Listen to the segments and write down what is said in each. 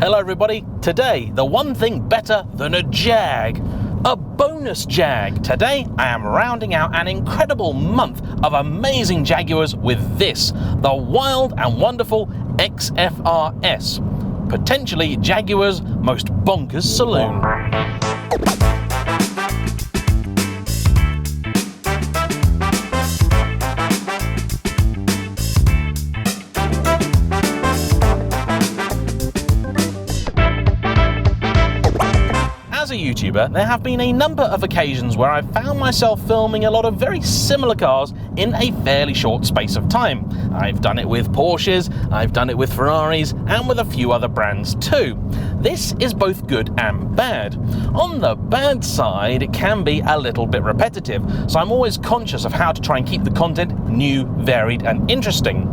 Hello everybody, today the one thing better than a Jag, a bonus Jag. Today I am rounding out an incredible month of amazing Jaguars with this, the wild and wonderful XFR-S, potentially Jaguar's most bonkers saloon. As a YouTuber, there have been a number of occasions where I've found myself filming a lot of very similar cars in a fairly short space of time. I've done it with Porsches, I've done it with Ferraris, and with a few other brands too. This is both good and bad. On the bad side, it can be a little bit repetitive, so I'm always conscious of how to try and keep the content new, varied, and interesting.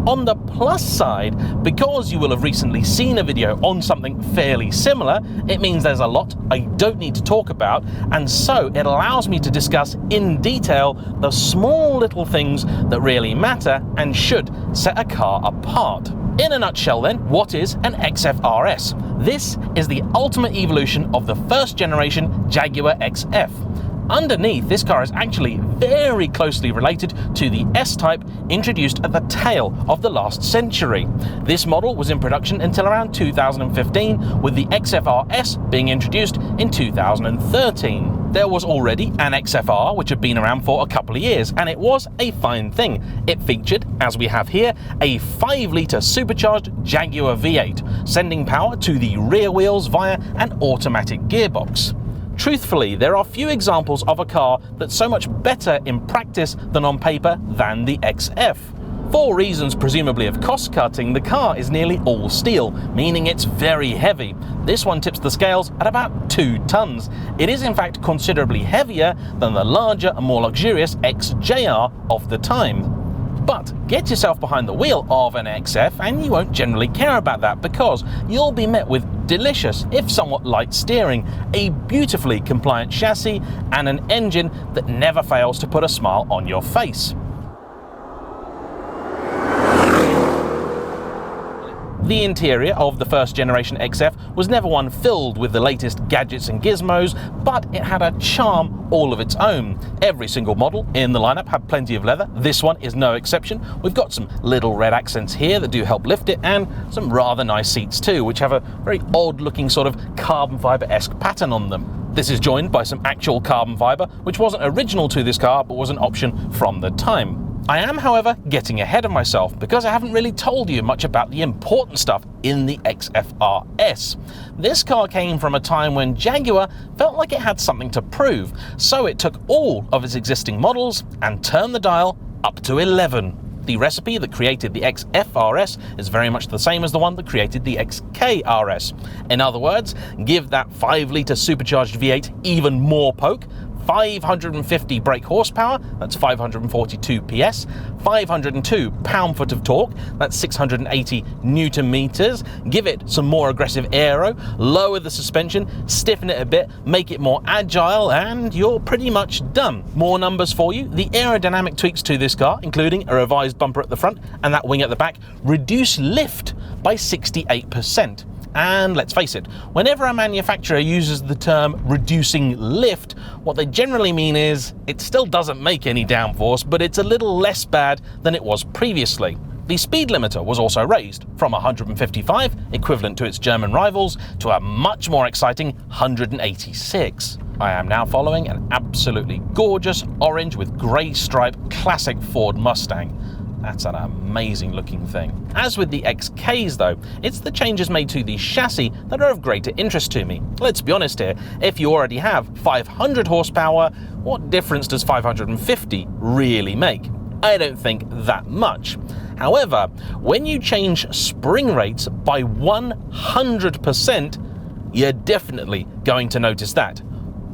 On the plus side, because you will have recently seen a video on something fairly similar, it means there's a lot I don't need to talk about, and so it allows me to discuss in detail the small little things that really matter and should set a car apart. In a nutshell then, what is an XFR-S? This is the ultimate evolution of the first generation Jaguar XF. Underneath, this car is actually very closely related to the S-Type introduced at the tail of the last century. This model was in production until around 2015, with the XFR-S being introduced in 2013. There was already an XFR which had been around for a couple of years, and it was a fine thing. It featured, as we have here, a 5-litre supercharged Jaguar V8, sending power to the rear wheels via an automatic gearbox. Truthfully, there are few examples of a car that's so much better in practice than on paper than the XF. For reasons presumably of cost cutting, the car is nearly all steel, meaning it's very heavy. This one tips the scales at about 2 tons. It is in fact considerably heavier than the larger and more luxurious XJR of the time. But get yourself behind the wheel of an XF and you won't generally care about that, because you'll be met with delicious, if somewhat light steering, a beautifully compliant chassis, and an engine that never fails to put a smile on your face. The interior of the first generation XF was never one filled with the latest gadgets and gizmos, but it had a charm all of its own. Every single model in the lineup had plenty of leather. This one is no exception. We've got some little red accents here that do help lift it, and some rather nice seats too, which have a very odd looking sort of carbon fibre-esque pattern on them. This is joined by some actual carbon fibre, which wasn't original to this car, but was an option from the time. I am, however, getting ahead of myself because I haven't really told you much about the important stuff in the XFR-S. This car came from a time when Jaguar felt like it had something to prove, so it took all of its existing models and turned the dial up to 11. The recipe that created the XFRS is very much the same as the one that created the XKR-S. In other words, give that 5-litre supercharged V8 even more poke, 550 brake horsepower, that's 542 PS, 502 pound-foot of torque, that's 680 newton meters, give it some more aggressive aero, lower the suspension, stiffen it a bit, make it more agile, and you're pretty much done. More numbers for you. The aerodynamic tweaks to this car, including a revised bumper at the front and that wing at the back, reduce lift by 68%. And let's face it, whenever a manufacturer uses the term reducing lift, what they generally mean is it still doesn't make any downforce, but it's a little less bad than it was previously. The speed limiter was also raised from 155, equivalent to its German rivals, to a much more exciting 186. I am now following an absolutely gorgeous orange with grey stripe classic Ford Mustang. That's an amazing looking thing. As with the XKs though, it's the changes made to the chassis that are of greater interest to me. Let's be honest here, if you already have 500 horsepower, what difference does 550 really make? I don't think that much. However, when you change spring rates by 100%, you're definitely going to notice that.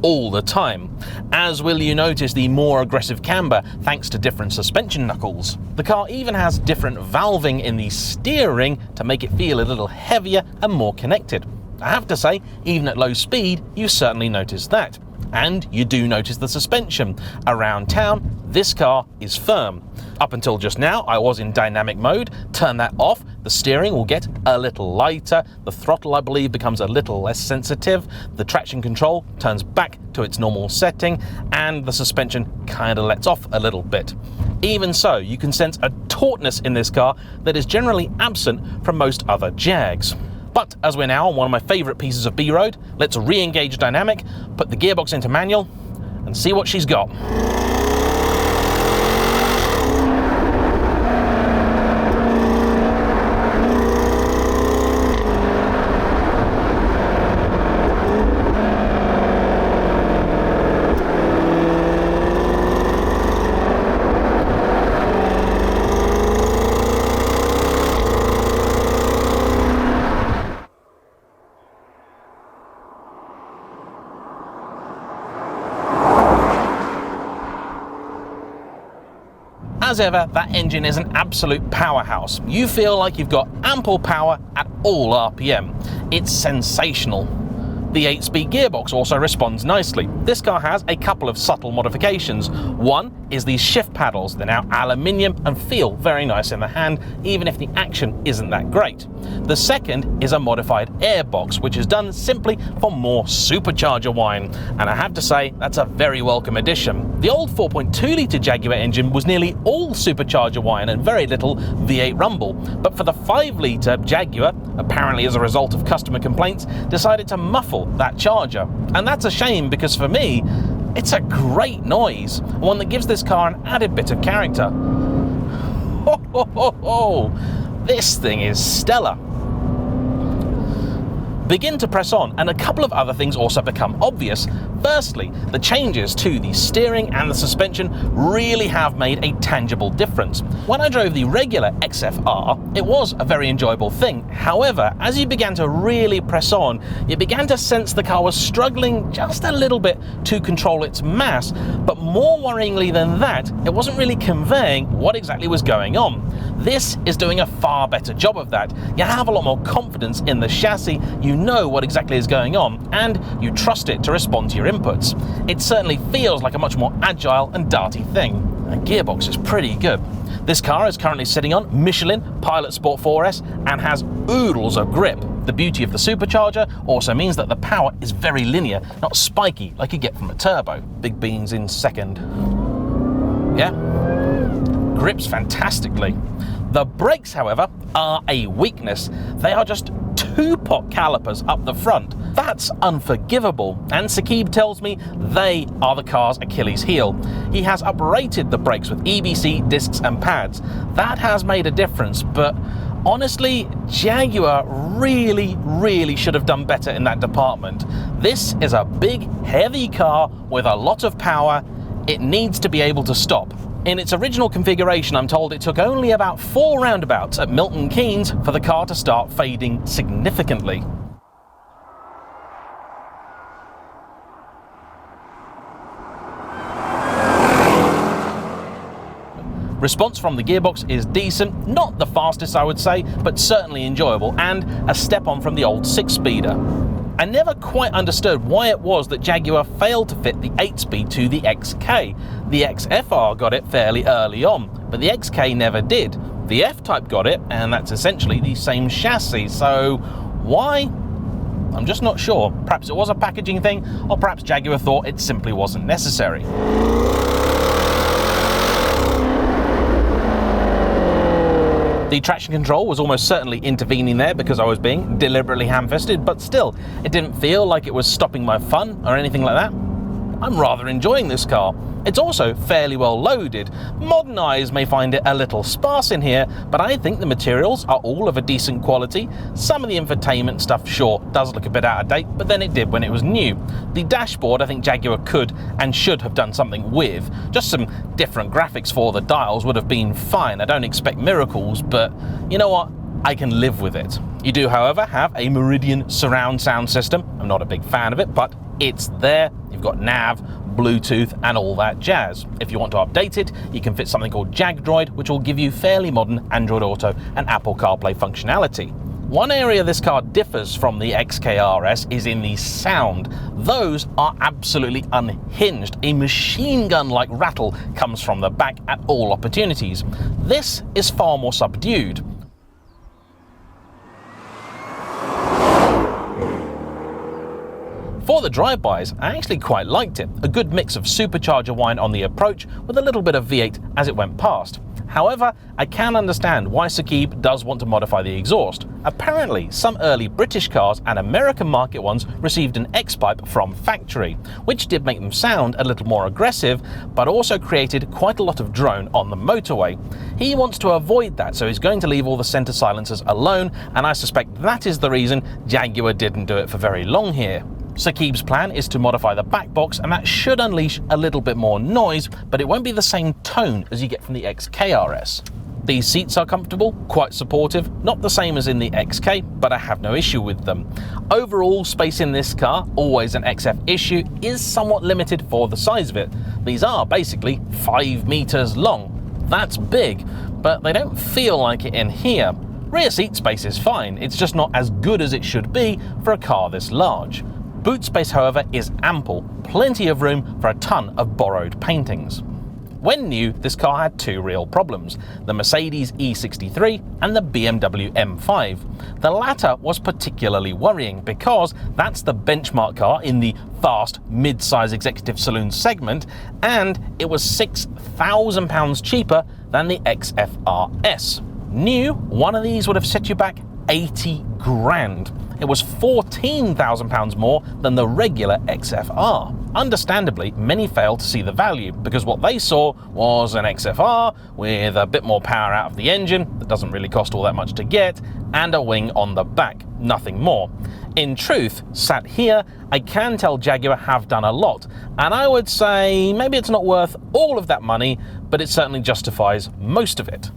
All the time, as will you notice the more aggressive camber thanks to different suspension knuckles. The car even has different valving in the steering to make it feel a little heavier and more connected. I have to say, even at low speed, you certainly notice that. And you do notice the suspension. Around town, this car is firm. Up until just now, I was in dynamic mode, turn that off, The steering will get a little lighter, the throttle I believe becomes a little less sensitive, the traction control turns back to its normal setting, and the suspension kind of lets off a little bit. Even so, you can sense a tautness in this car that is generally absent from most other Jags. But as we're now on one of my favourite pieces of B-road, let's re-engage dynamic, put the gearbox into manual, and see what she's got. As ever, that engine is an absolute powerhouse. You feel like you've got ample power at all RPM. It's sensational. The 8-speed gearbox also responds nicely. This car has a couple of subtle modifications. One is these shift paddles. They're now aluminium and feel very nice in the hand, even if the action isn't that great. The second is a modified airbox, which is done simply for more supercharger whine, and I have to say that's a very welcome addition. The old 4.2 litre Jaguar engine was nearly all supercharger whine and very little V8 rumble, but for the 5 litre Jaguar, apparently as a result of customer complaints, decided to muffle that charger. And that's a shame, because for me, it's a great noise, one that gives this car an added bit of character. Ho, ho, ho, ho. This thing is stellar. Begin to press on, and a couple of other things also become obvious. Firstly, the changes to the steering and the suspension really have made a tangible difference. When I drove the regular XFR, it was a very enjoyable thing. However, as you began to really press on, you began to sense the car was struggling just a little bit to control its mass, but more worryingly than that, it wasn't really conveying what exactly was going on. This is doing a far better job of that. You have a lot more confidence in the chassis, you know what exactly is going on, and you trust it to respond to your inputs. It certainly feels like a much more agile and darty thing. The gearbox is pretty good. This car is currently sitting on Michelin Pilot Sport 4S and has oodles of grip. The beauty of the supercharger also means that the power is very linear, not spiky like you get from a turbo. Big beans in second. Yeah, grips fantastically. The brakes, however, are a weakness. They are just 2-pot calipers up the front. That's unforgivable, and Sakib tells me they are the car's Achilles heel. He has uprated the brakes with EBC discs and pads. That has made a difference, but honestly, Jaguar really should have done better in that department. This is a big, heavy car with a lot of power. It needs to be able to stop. In its original configuration, I'm told it took only about 4 roundabouts at Milton Keynes for the car to start fading significantly. Response from the gearbox is decent, not the fastest I would say, but certainly enjoyable, and a step on from the old 6-speeder. I never quite understood why it was that Jaguar failed to fit the 8-speed to the XK. The XFR got it fairly early on, but the XK never did. The F-Type got it, and that's essentially the same chassis, so why? I'm just not sure. Perhaps it was a packaging thing, or perhaps Jaguar thought it simply wasn't necessary. The traction control was almost certainly intervening there because I was being deliberately ham-fisted, but still, it didn't feel like it was stopping my fun or anything like that. I'm rather enjoying this car. It's also fairly well loaded. Modern eyes may find it a little sparse in here, but I think the materials are all of a decent quality. Some of the infotainment stuff, sure, does look a bit out of date, but then it did when it was new. The dashboard, I think Jaguar could and should have done something with. Just some different graphics for the dials would have been fine. I don't expect miracles, but you know what? I can live with it. You do, however, have a Meridian surround sound system. I'm not a big fan of it, but it's there. You've got nav, Bluetooth, and all that jazz. If you want to update it, you can fit something called JagDroid, which will give you fairly modern Android Auto and Apple CarPlay functionality. One area this car differs from the XKR-S is in the sound. Those are absolutely unhinged. A machine gun-like rattle comes from the back at all opportunities. This is far more subdued. For the drive-bys, I actually quite liked it. A good mix of supercharger whine on the approach with a little bit of V8 as it went past. However, I can understand why Saqib does want to modify the exhaust. Apparently, some early British cars and American market ones received an X-pipe from factory, which did make them sound a little more aggressive, but also created quite a lot of drone on the motorway. He wants to avoid that, so he's going to leave all the centre silencers alone, and I suspect that is the reason Jaguar didn't do it for very long here. Saqib's plan is to modify the back box, and that should unleash a little bit more noise, but it won't be the same tone as you get from the XKR-S. These seats are comfortable, quite supportive, not the same as in the XK, but I have no issue with them. Overall space in this car, always an XF issue, is somewhat limited for the size of it. These are basically 5 meters long. That's big, but they don't feel like it in here. Rear seat space is fine, it's just not as good as it should be for a car this large. Boot space, however, is ample, plenty of room for a ton of borrowed paintings. When new, this car had 2 real problems, the Mercedes E63 and the BMW M5. The latter was particularly worrying because that's the benchmark car in the fast, mid-size executive saloon segment, and it was £6,000 cheaper than the XFR-S. New, one of these would have set you back 80 grand. It was £14,000 more than the regular XFR. Understandably, many failed to see the value because what they saw was an XFR with a bit more power out of the engine that doesn't really cost all that much to get, and a wing on the back, nothing more. In truth, sat here, I can tell Jaguar have done a lot, and I would say maybe it's not worth all of that money, but it certainly justifies most of it.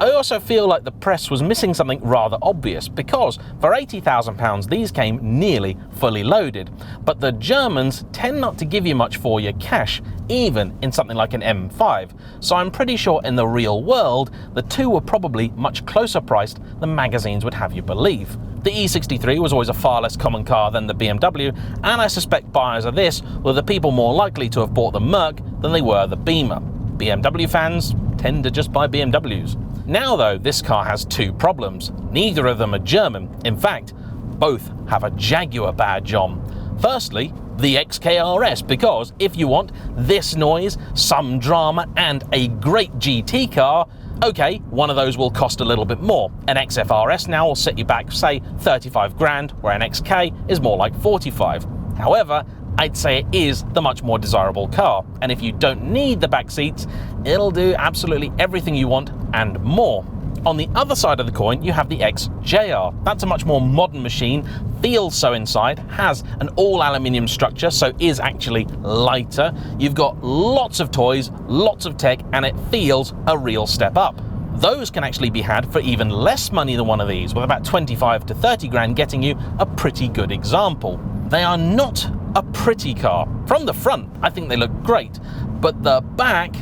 I also feel like the press was missing something rather obvious because for £80,000 these came nearly fully loaded, but the Germans tend not to give you much for your cash, even in something like an M5, so I'm pretty sure in the real world the two were probably much closer priced than magazines would have you believe. The E63 was always a far less common car than the BMW, and I suspect buyers of this were the people more likely to have bought the Merc than they were the Beamer. BMW fans tend to just buy BMWs. Now though, this car has 2 problems. Neither of them are German. In fact, both have a Jaguar badge on. Firstly, the XKR-S, because if you want this noise, some drama, and a great GT car, okay, one of those will cost a little bit more. An XFR-S now will set you back, say, 35 grand, where an XK is more like 45. However, I'd say it is the much more desirable car, and if you don't need the back seats, it'll do absolutely everything you want and more. On the other side of the coin, you have the XJR. That's a much more modern machine, feels so inside, has an all-aluminium structure, so is actually lighter. You've got lots of toys, lots of tech, and it feels a real step up. Those can actually be had for even less money than one of these, with about 25 to 30 grand getting you a pretty good example. They are not a pretty car. From the front, I think they look great, but the back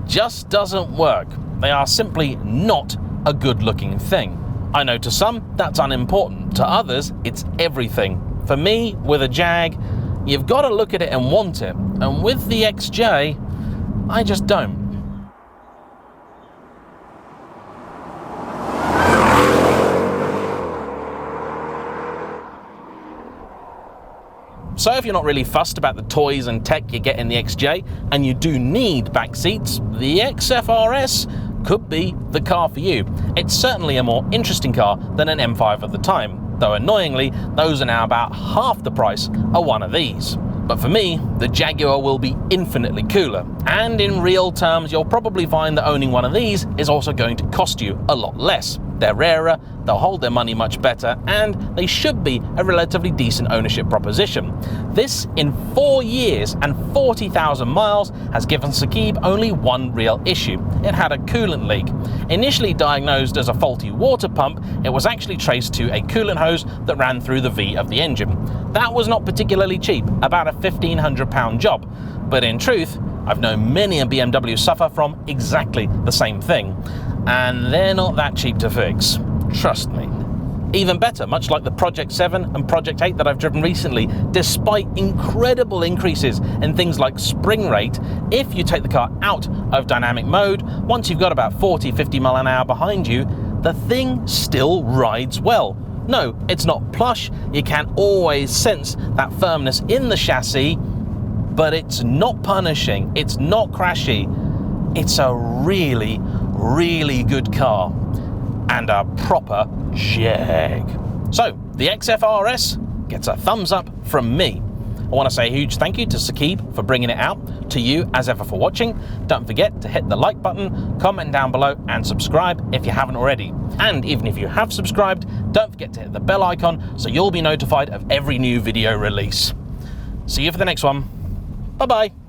just doesn't work. They are simply not a good-looking thing. I know to some, that's unimportant. To others, it's everything. For me, with a Jag, you've got to look at it and want it. And with the XJ, I just don't. So if you're not really fussed about the toys and tech you get in the XJ, and you do need back seats, the XFR-S could be the car for you. It's certainly a more interesting car than an M5 at the time, though annoyingly, those are now about half the price of one of these. But for me, the Jaguar will be infinitely cooler, and in real terms, you'll probably find that owning one of these is also going to cost you a lot less. They're rarer, they'll hold their money much better, and they should be a relatively decent ownership proposition. This, in 4 years and 40,000 miles, has given Saqib only one real issue. It had a coolant leak. Initially diagnosed as a faulty water pump, it was actually traced to a coolant hose that ran through the V of the engine. That was not particularly cheap, about a £1,500 job. But in truth, I've known many a BMW suffer from exactly the same thing. And they're not that cheap to fix. Trust me. Even better, much like the Project 7 and Project 8 that I've driven recently, despite incredible increases in things like spring rate, if you take the car out of dynamic mode, once you've got about 40-50 mile an hour behind you, the thing still rides well. No, it's not plush, you can always sense that firmness in the chassis, but it's not punishing, it's not crashy. It's a really, really good car and a proper Jag. So, the XFR-S gets a thumbs up from me. I want to say a huge thank you to Saqib for bringing it out, to you as ever for watching. Don't forget to hit the like button, comment down below and subscribe if you haven't already. And even if you have subscribed, don't forget to hit the bell icon so you'll be notified of every new video release. See you for the next one. Bye bye.